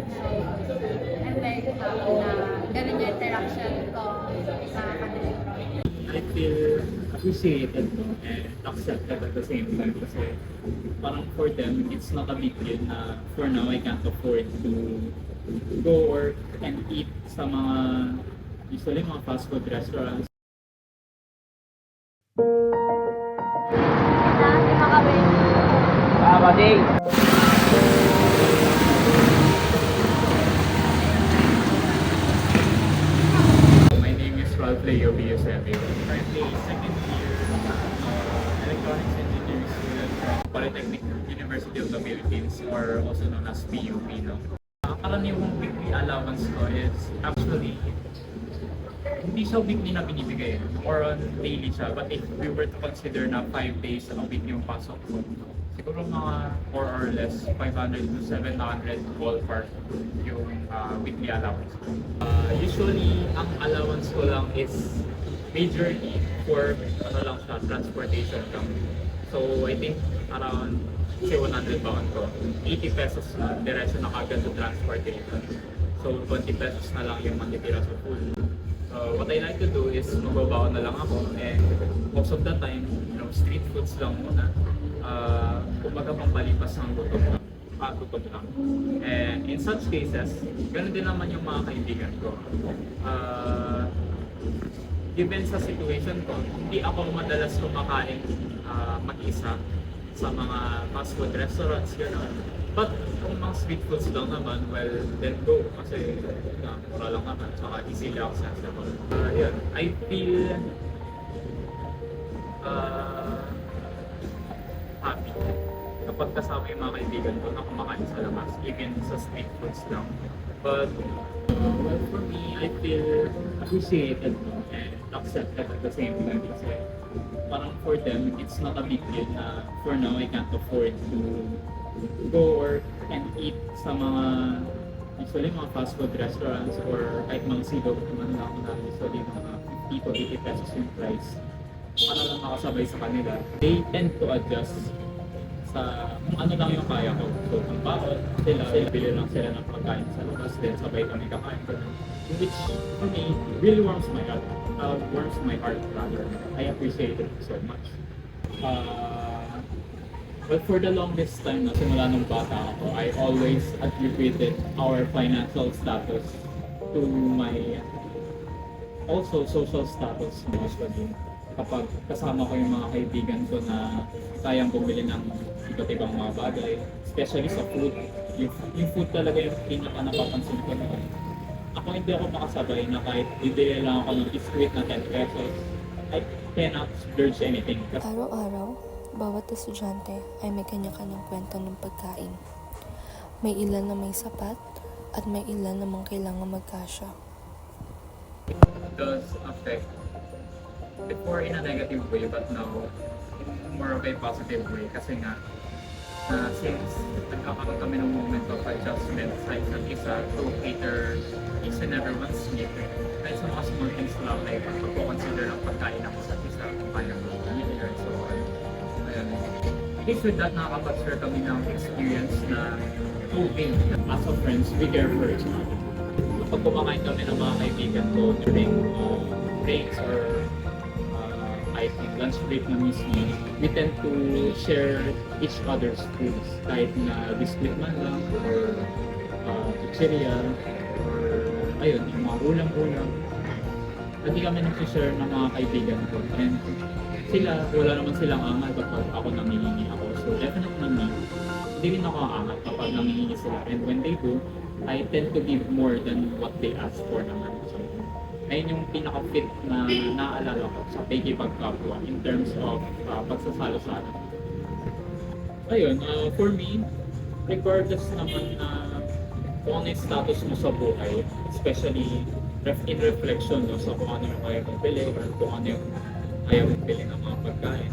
So, I'm very happy na ganun yung interaction ko sa kanila. I feel appreciated and accepted at the same time kasi parang for them, it's not a big deal na for now I can't afford to go work and eat sa mga usually mga fast food restaurants. My name is Ralph Leo B. Eusebio. Currently second year electronics engineering student from Polytechnic University of the Philippines or also known as PUP. No? Ang karaniwang weekly allowance ko is actually hindi siya weekly na binibigay. More on daily siya. But if we were to consider na 5 days a week yung pasok ko, siguro mga more or less 500 to 700 ballpark yung weekly allowance ko. Usually, ang allowance ko lang is majorly for ano lang siya, transportation lang. So, I think around say 100 pound ko. 80 pesos na diretso na kagad sa transportation. So, 20 pesos na lang yung matitira sa food. What I like to do is magbabaon na lang ako and most of the time, street foods lang muna. Kumbaga pampalipas ng gutom lang. Gutom lang. And in such cases, ganun din naman yung mga kaibigan ko. Given sa situation ko, hindi ako madalas kumakain mag-isa sa mga fast food restaurants, gano'n. But kung mga street foods lang naman, well, then go. Kasi mura lang naman, saka easily accessible. Yun, I feel happy kapag kasama yung mga kaibigan ko na kumakain sa labas, even sa street foods lang. But well, for me, I feel appreciated and accepted at the same time kasi parang for them, it's not a big deal na for now I can't afford to go work and eat sa mga usually mga fast food restaurants or kahit mga silog naman lang na usually mga 50 to 80 pesos yung price para lang makasabay sa kanila. They tend to adjust sa kung ano lang yung kaya ko. So kung baon, sila bili lang sila ng pagkain sa labas, then sabay kami kakain ko. Which for me really warms my heart. Warms my heart rather. I appreciate it so much. But for the longest time na simula nung bata ako, I always attributed our financial status to my also social status mostly. Kapag kasama ko yung mga kaibigan ko na kayang bumili ng iba't ibang mga bagay, especially sa food. Yung food talaga yung pinaka napapansin ko na ako hindi ako makasabay na kahit bibili lang ako ng biscuit na 10 pesos, I cannot splurge anything. Araw-araw, bawat estudyante ay may kanya-kanyang kwento ng pagkain. May ilan na may sapat at may ilan namang kailangan magkasya. It does affect before in a negative way, but now in more of a positive way kasi nga since nagkakaroon kami ng moment of adjustment sa isa't isa to cater each and everyone's need. Kahit sa mga small things lang like pagpo-consider ang pagkain ng isa't isa kung kaya mo and so on. Ayun. At least with that, nakakapag-share kami ng experience na moving as of friends, we care for each other. Kapag kumakain kami ng mga kaibigan ko during breaks or I think lunch break na mismo, we tend to share each other's foods. Kahit na biscuit man lang, or chicheria, or ayun, yung mga ulam-ulam. Hindi kami nag-share ng mga kaibigan ko. And sila, wala naman silang angal kapag ako nangihingi ako. So definitely me, hindi rin ako aangat kapag nangihingi sila. And when they do, I tend to give more than what they ask for naman. So, ayun yung pinaka-fit na naaalala ko sa pakikipagkapwa in terms of pagsasalo-salo. Ayun, for me, regardless naman na kung ano yung status mo sa buhay, especially in reflection no, sa kung ano yung kaya mong bili or kung ano yung kaya mong bili ng mga pagkain,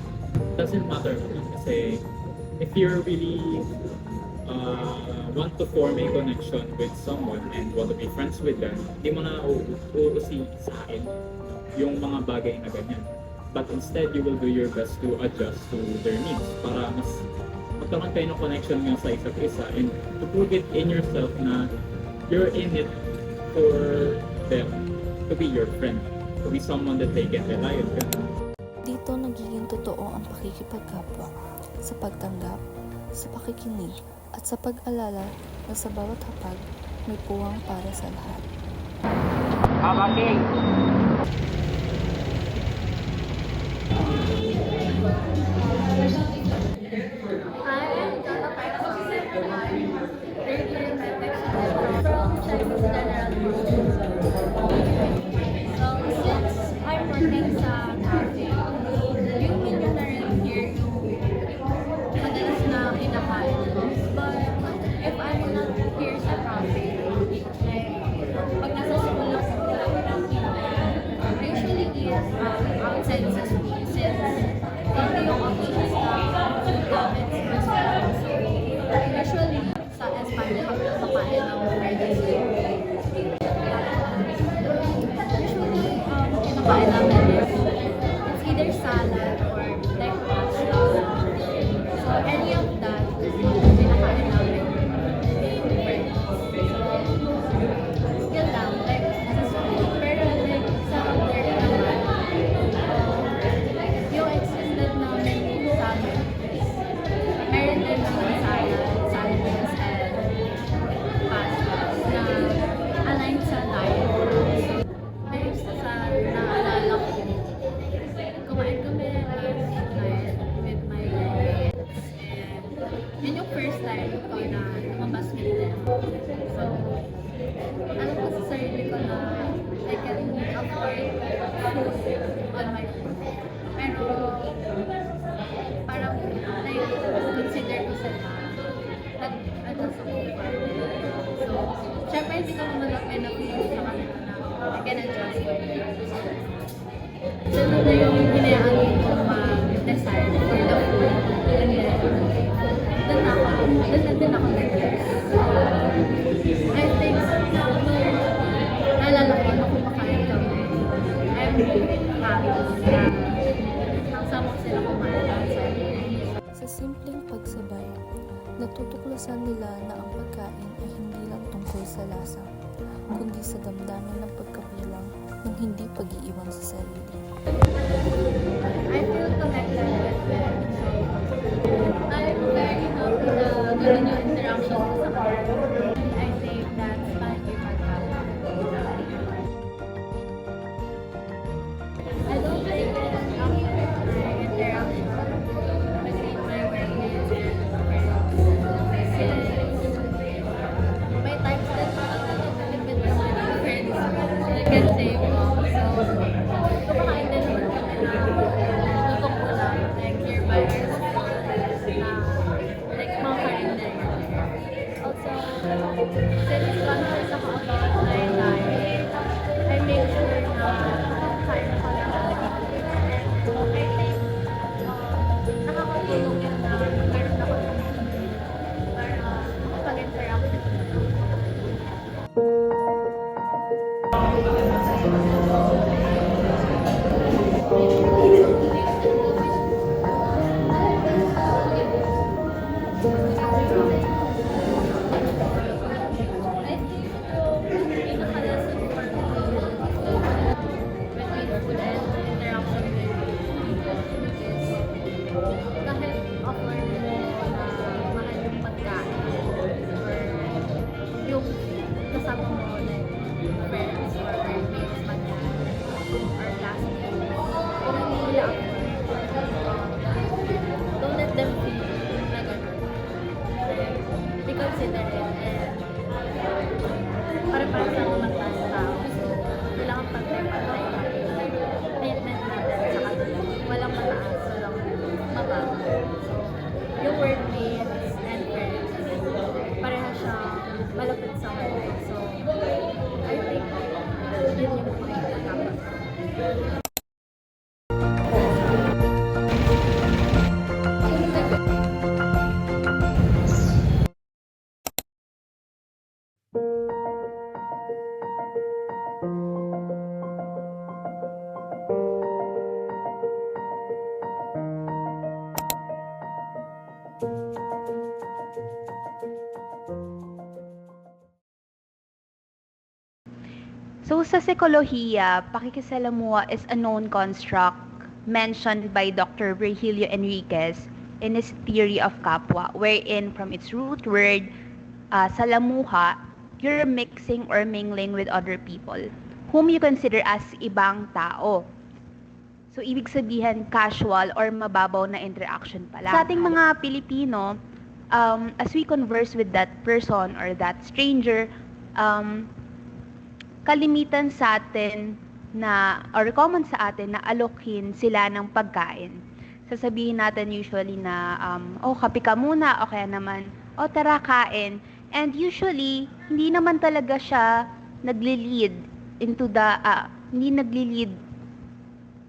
doesn't matter naman kasi if you're really want to form a connection with someone and want to be friends with them, hindi mo na uusisain yung mga bagay na ganyan. But instead, you will do your best to adjust to their needs para mas magkaroon kayo ng connection nga sa isa't isa and to prove it in yourself na you're in it for them to be your friend, to be someone that they can rely on. Dito nagiging totoo ang pakikipagkapwa, sa pagtanggap, sa pakikinig, at sa pag-alala na sa bawat hapag may puwang para sa lahat. I am Jota Paxson. I'm third year medtech student from Chinese General Hospital. So, since I'm working sa cafe, yung menu na rin here yung madalas na kinakain ko. But if I'm not here sa cafe, like, pag nasa school ako, I usually eat outside sa school since hindi yung options na food gamits sa school. So, usually sa Espanya kami kumakain ng burgers. Usually, kinakain namin is it's either salad or like pasta. So, any of that, kinakain namin. Yun lang, like, sa school. Pero like, sa work naman, yung existed namin sa amin, meron din naman salad meals and pastas na aligned sa diet. Based sa naalala ko, kumain kami last night with my roommates and yun yung first time ko na lumabas with them. So, alam ko sa sarili ko na I can afford food on my own. Pero, parang consider ko sila nag-adjust ako for So, syempre hindi ko malapin na feel sa kanila na I can adjust for Doon na yung hinayaan ko mag-decide for the food. And then, doon na din ako nag-guess. I think, naalala ko na kumakain kami. I'm happy na kasama ko sila kumain outside. Sa simpleng pagsabay, natutuklasan nila na ang pagkain ay hindi lang tungkol sa lasa, kundi sa damdamin ng pagkabilang ng hindi pag-iiwan sa sarili. I feel connected with them. I'm very happy na ganun yung interaction ko sa kanila. I think that's my pagkakaroon. I don't like it after my interaction between my workmates and friends. Since may times that nakakalimutan naman yung friends na can say wow. So, kumakain din naman kami na tutok ko lang, like nearby our school, like mga karinderya. Also, since conscious ako about my diet, I make sure na nakakain ako ng So, I think, nakakatulong yun na meron ako ng para makapag-interact with them. Don't let them feel na gano'n. Be considerate and para sa mga tao. So, kailangan pantay-pantay treatment natin sa kanila. Walang mataas, walang mababa. So, yung workmates and friends, pareha siya malapit sa work. So, I think yun yung pagkakaroon. So sa psikolohiya, pakikisalamuha is a known construct mentioned by Dr. Virgilio Enriquez in his theory of kapwa, wherein from its root word, salamuha, you're mixing or mingling with other people whom you consider as ibang tao. So, ibig sabihin, casual or mababaw na interaction pala. Sa ating mga Pilipino, as we converse with that person or that stranger, kalimitan sa atin na, or common sa atin na alokin sila ng pagkain. Sasabihin natin usually na, kape ka muna, o kaya naman, tara kain. And usually, hindi naman talaga siya nagli-lead into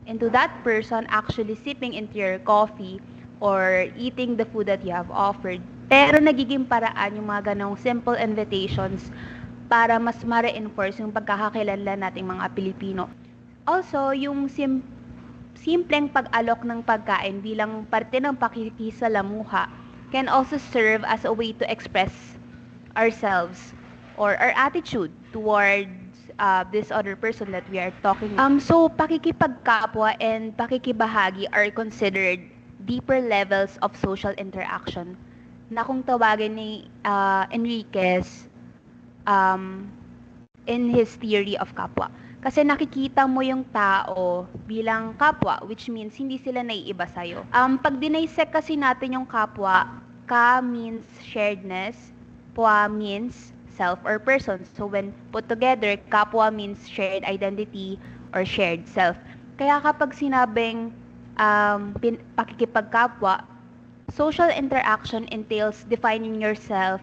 into that person actually sipping into your coffee or eating the food that you have offered. Pero nagiging paraan yung mga ganong simple invitations para mas ma-reinforce yung pagkakakilanlan nating mga Pilipino. Also, yung simpleng pag-alok ng pagkain bilang parte ng pakikisalamuha can also serve as a way to express ourselves or our attitude towards this other person that we are talking with. So, pakikipagkapwa and pakikibahagi are considered deeper levels of social interaction na kung tawagin ni Enriquez in his theory of kapwa. Kasi nakikita mo yung tao bilang kapwa, which means hindi sila naiiba sa'yo. Pag dinaysek kasi natin yung kapwa, ka means sharedness, pwa means self or person. So when put together, kapwa means shared identity or shared self. Kaya kapag sinabing pakikipagkapwa, social interaction entails defining yourself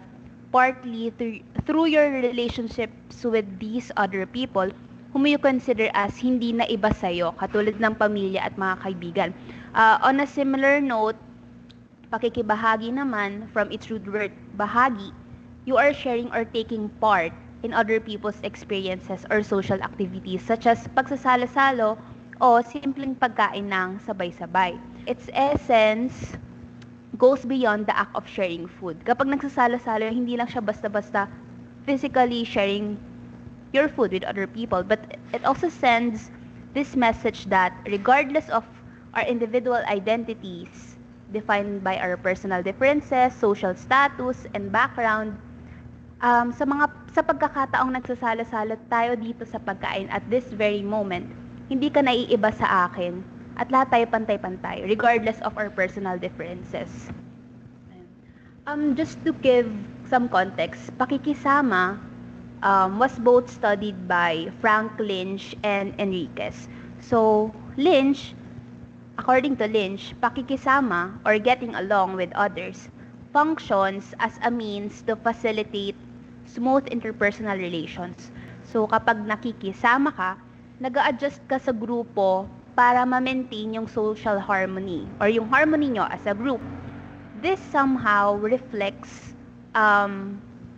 partly through your relationships with these other people whom you consider as hindi na iba sa'yo, katulad ng pamilya at mga kaibigan. On a similar note, pakikibahagi naman, from its root word, bahagi, you are sharing or taking part in other people's experiences or social activities such as pagsasalo-salo o simpleng pagkain ng sabay-sabay. Its essence goes beyond the act of sharing food. Kapag nagsasalo-salo, hindi lang siya basta-basta physically sharing your food with other people, but it also sends this message that regardless of our individual identities defined by our personal differences, social status, and background, sa pagkakataong nagsasalo-salo tayo dito sa pagkain at this very moment, hindi ka naiiba sa akin at lahat tayo pantay-pantay regardless of our personal differences. Just to give some context, pakikisama was both studied by Frank Lynch and Enriquez. So, according to Lynch, pakikisama or getting along with others functions as a means to facilitate smooth interpersonal relations. So, kapag nakikisama ka, nag-a-adjust ka sa grupo para ma-maintain yung social harmony or yung harmony nyo as a group. This somehow reflects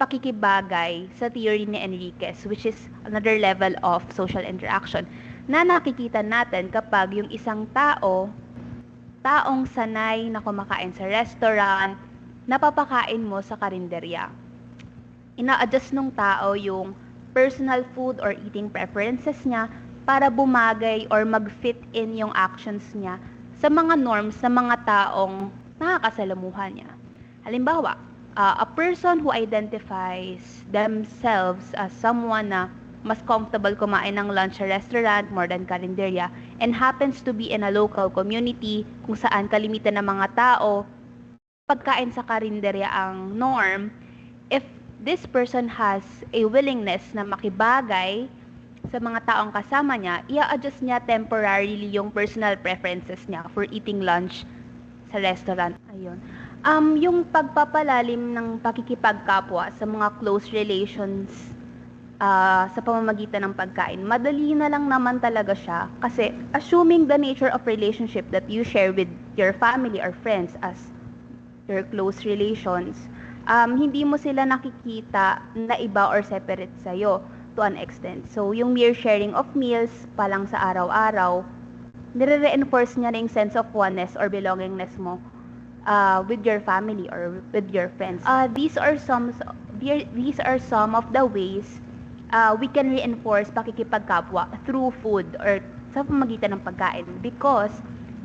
pakikibagay sa theory ni Enriquez, which is another level of social interaction na nakikita natin kapag yung isang taong sanay na kumakain sa restaurant, napapakain mo sa karinderya. Ina-adjust ng tao yung personal food or eating preferences niya para bumagay or mag-fit in yung actions niya sa mga norms ng mga taong nakakasalamuhan niya. Halimbawa, a person who identifies themselves as someone na mas comfortable kumain ng lunch sa restaurant more than karinderya and happens to be in a local community kung saan kalimitan ng mga tao, pagkain sa karinderya ang norm, if this person has a willingness na makibagay sa mga taong kasama niya, i-adjust niya temporarily yung personal preferences niya for eating lunch sa restaurant. Ayun. Yung pagpapalalim ng pakikipagkapwa sa mga close relations sa pamamagitan ng pagkain, madali na lang naman talaga siya kasi assuming the nature of relationship that you share with your family or friends as your close relations, hindi mo sila nakikita na iba or separate sa'yo to an extent. So, yung mere sharing of meals pa lang sa araw-araw, nire-reinforce niya na yung sense of oneness or belongingness mo with your family or with your friends. These are some of the ways we can reinforce pakikipagkapwa through food or sa pamamagitan ng pagkain because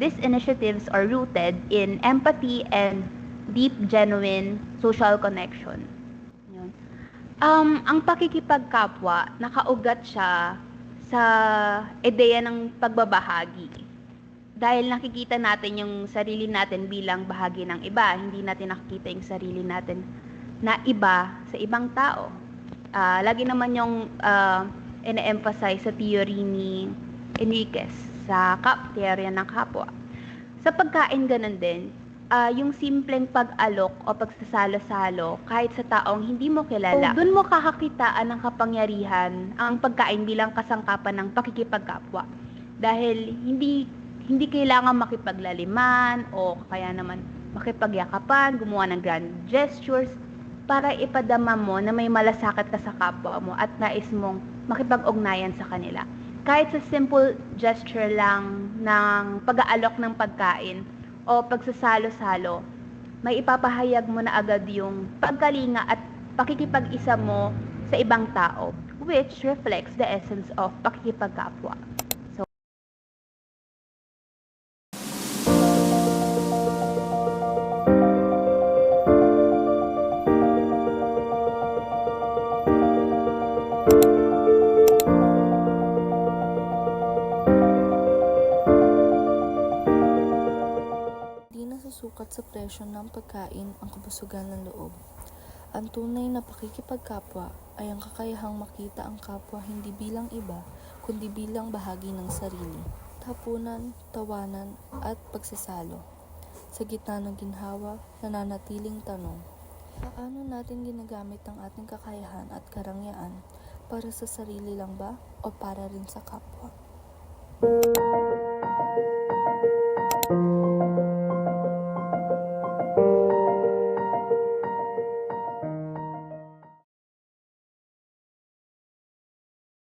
these initiatives are rooted in empathy and deep, genuine social connection. Yun. Ang pakikipagkapwa, nakaugat siya sa ideya ng pagbabahagi. Dahil nakikita natin yung sarili natin bilang bahagi ng iba, hindi natin nakikita yung sarili natin na iba sa ibang tao. Lagi naman yung ina-emphasize sa theory ni Enriquez sa teorya ng kapwa. Sa pagkain ganun din, yung simpleng pag-alok o pagsasalo-salo kahit sa taong hindi mo kilala. Doon mo kakakitaan ng kapangyarihan ang pagkain bilang kasangkapan ng pakikipagkapwa. Dahil hindi kailangan makipaglaliman o kaya naman makipagyakapan, gumawa ng grand gestures para ipadama mo na may malasakit ka sa kapwa mo at nais mong makipag-ugnayan sa kanila. Kahit sa simple gesture lang ng pag-aalok ng pagkain o pagsasalo-salo, may ipapahayag mo na agad yung pagkalinga at pakikipag-isa mo sa ibang tao, which reflects the essence of pakikipagkapwa. Di nasusukat sa presyo ng pagkain ang kabusugan ng loob. Ang tunay na pakikipagkapwa ay ang kakayahang makita ang kapwa hindi bilang iba, kundi bilang bahagi ng sarili. Tapunan, tawanan, at pagsasalo. Sa gitna ng ginhawa, nananatiling tanong. Paano natin ginagamit ang ating kakayahan at karangyaan para sa sarili lang ba o para rin sa kapwa?